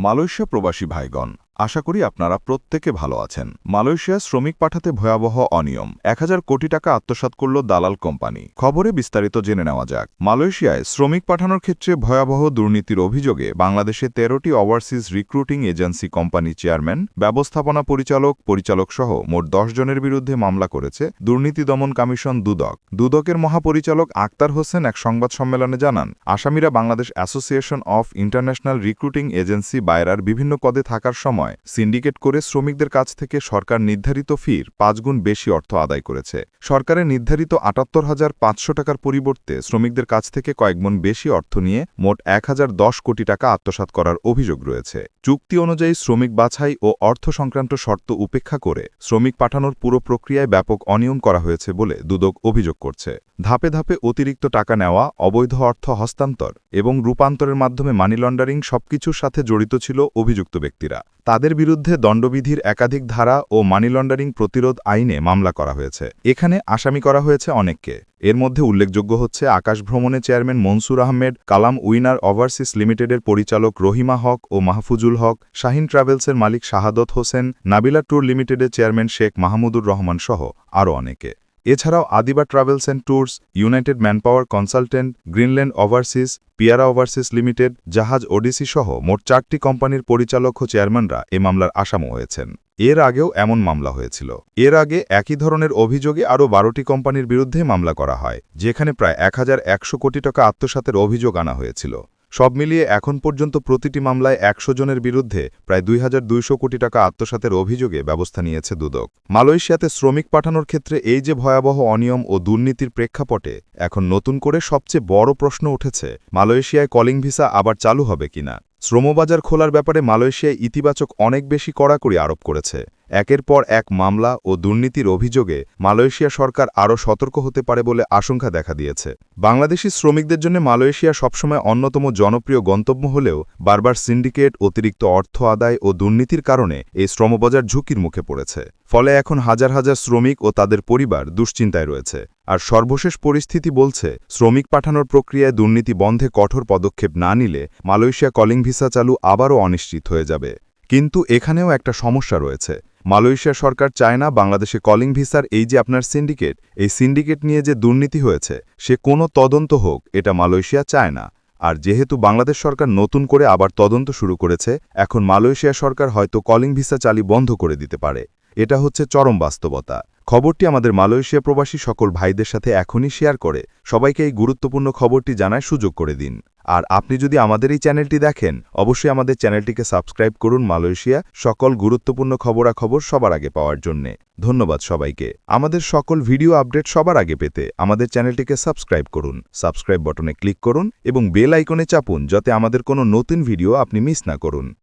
Malaysia প্রবাসী ভাইগণ, আশা করি আপনারা প্রত্যেকে ভালো আছেন। মালয়েশিয়া শ্রমিক পাঠাতে ভয়াবহ অনিয়ম, 1000 কোটি টাকা আত্মসাৎ করল দালাল কোম্পানি। খবরে বিস্তারিত জেনে নেওয়া যাক। মালয়েশিয়ায় শ্রমিক পাঠানোর ক্ষেত্রে ভয়াবহ দুর্নীতির অভিযোগে বাংলাদেশে 13টি overseas recruiting agency company chairman, ব্যবস্থাপনা পরিচালক সহ মোট 10 জনের বিরুদ্ধে মামলা করেছে দুর্নীতি দমন কমিশন দুদক। দুদকের মহাপরিচালক আক্তার হোসেন এক সংবাদ সম্মেলনে জানান, আসামিরা Bangladesh association of international recruiting agency বায়রার বিভিন্ন পদে থাকার সময় সিন্ডিকেট করে শ্রমিকদের কাছ থেকে সরকার নির্ধারিত ফির 5 গুণ বেশি অর্থ আদায় করেছে। সরকারের নির্ধারিত ৭৮,৫০০ টাকার পরিবর্তে শ্রমিকদের কাছ থেকে কয়েক গুণ বেশি অর্থ নিয়ে মোট 1010 কোটি টাকা আত্মসাৎ করার অভিযোগ রয়েছে। চুক্তি অনুযায়ী শ্রমিক বাছাই ও অর্থ সংক্রান্ত শর্ত উপেক্ষা করে শ্রমিক পাঠানোর পুরো প্রক্রিয়ায় ব্যাপক অনিয়ম করা হয়েছে বলে দুদক অভিযোগ করছে। ধাপে ধাপে অতিরিক্ত টাকা নেওয়া, অবৈধ অর্থ হস্তান্তর এবং রূপান্তরের মাধ্যমে মানি লন্ডারিং সবকিছুর সাথে জড়িত ছিল অভিযুক্ত ব্যক্তিরা। তাদের বিরুদ্ধে দণ্ডবিধির একাধিক ধারা ও মানি লন্ডারিং প্রতিরোধ আইনে মামলা করা হয়েছে। এখানে আসামি করা হয়েছে অনেককে। এর মধ্যে উল্লেখযোগ্য হচ্ছে আকাশ ভ্রমণে চেয়ারম্যান মনসুর আহমেদ, কালাম উইনার ওভারসিজ লিমিটেডের পরিচালক রহিমা হক ও মাহফুজুল হক, শাহিন ট্রাভেলসের মালিক শাহাদত হোসেন, নাবিলা ট্যুর লিমিটেডের চেয়ারম্যান শেখ মাহমুদুর রহমান সহ আরও অনেকে। এছাড়াও Adiba travels and tours, United manpower consultant, Greenland overseas, পিয়ারা ওভারসিজ লিমিটেড, জাহাজ ওডিসি সহ মোট 4টি কোম্পানির পরিচালক ও চেয়ারম্যানরা এ মামলার আসামি হয়েছেন। এর আগেও এমন মামলা হয়েছিল। এর আগে একই ধরনের অভিযোগে আরও 12টি কোম্পানির বিরুদ্ধে মামলা করা হয়, যেখানে প্রায় 1100 কোটি টাকা আত্মসাতের অভিযোগ আনা হয়েছিল। সব মিলিয়ে এখন পর্যন্ত প্রতিটি মামলায় 100 জনের বিরুদ্ধে প্রায় 2200 কোটি টাকা আত্মসাতের অভিযোগে ব্যবস্থা নিয়েছে দুদক। মালয়েশিয়াতে শ্রমিক পাঠানোর ক্ষেত্রে এই যে ভয়াবহ অনিয়ম ও দুর্নীতির প্রেক্ষাপটে এখন নতুন করে সবচেয়ে বড় প্রশ্ন উঠেছে, মালয়েশিয়ায় কলিং ভিসা আবার চালু হবে কিনা। শ্রমবাজার খোলার ব্যাপারে মালয়েশিয়ায় ইতিবাচক অনেক বেশি কড়াকড়ি আরোপ করেছে। একের পর এক মামলা ও দুর্নীতির অভিযোগে মালয়েশিয়া সরকার আরও সতর্ক হতে পারে বলে আশঙ্কা দেখা দিয়েছে। বাংলাদেশি শ্রমিকদের জন্য মালয়েশিয়া সবসময় অন্যতম জনপ্রিয় গন্তব্য হলেও বারবার সিন্ডিকেট, অতিরিক্ত অর্থ আদায় ও দুর্নীতির কারণে এই শ্রমবাজার ঝুঁকির মুখে পড়েছে। ফলে এখন হাজার হাজার শ্রমিক ও তাদের পরিবার দুশ্চিন্তায় রয়েছে। আর সর্বশেষ পরিস্থিতি বলছে, শ্রমিক পাঠানোর প্রক্রিয়ায় দুর্নীতি বন্ধে কঠোর পদক্ষেপ না নিলে মালয়েশিয়া কলিং ভিসা চালু আবারও অনিশ্চিত হয়ে যাবে। কিন্তু এখানেও একটা সমস্যা রয়েছে। মালয়েশিয়া সরকার চায় না বাংলাদেশে কলিং ভিসার এই যে আপনার সিন্ডিকেট, এই সিন্ডিকেট নিয়ে যে দুর্নীতি হয়েছে সে কোনো তদন্ত হোক, এটা মালয়েশিয়া চায় না। আর যেহেতু বাংলাদেশ সরকার নতুন করে আবার তদন্ত শুরু করেছে, এখন মালয়েশিয়া সরকার হয়তো কলিং ভিসা চালু বন্ধ করে দিতে পারে। এটা হচ্ছে চরম বাস্তবতা। খবরটি আমাদের মালয়েশিয়া প্রবাসী সকল ভাইদের সাথে এখনই শেয়ার করে সবাইকে এই গুরুত্বপূর্ণ খবরটি জানার সুযোগ করে দিন। আর আপনি যদি আমাদের এই চ্যানেলটি দেখেন, অবশ্যই আমাদের চ্যানেলটিকে সাবস্ক্রাইব করুন মালয়েশিয়া সকল গুরুত্বপূর্ণ খবরাখবর সবার আগে পাওয়ার জন্যে। ধন্যবাদ সবাইকে। আমাদের সকল ভিডিও আপডেট সবার আগে পেতে আমাদের চ্যানেলটিকে সাবস্ক্রাইব করুন, সাবস্ক্রাইব বাটনে ক্লিক করুন এবং বেল আইকনে চাপুন, যাতে আমাদের কোনো নতুন ভিডিও আপনি মিস না করুন।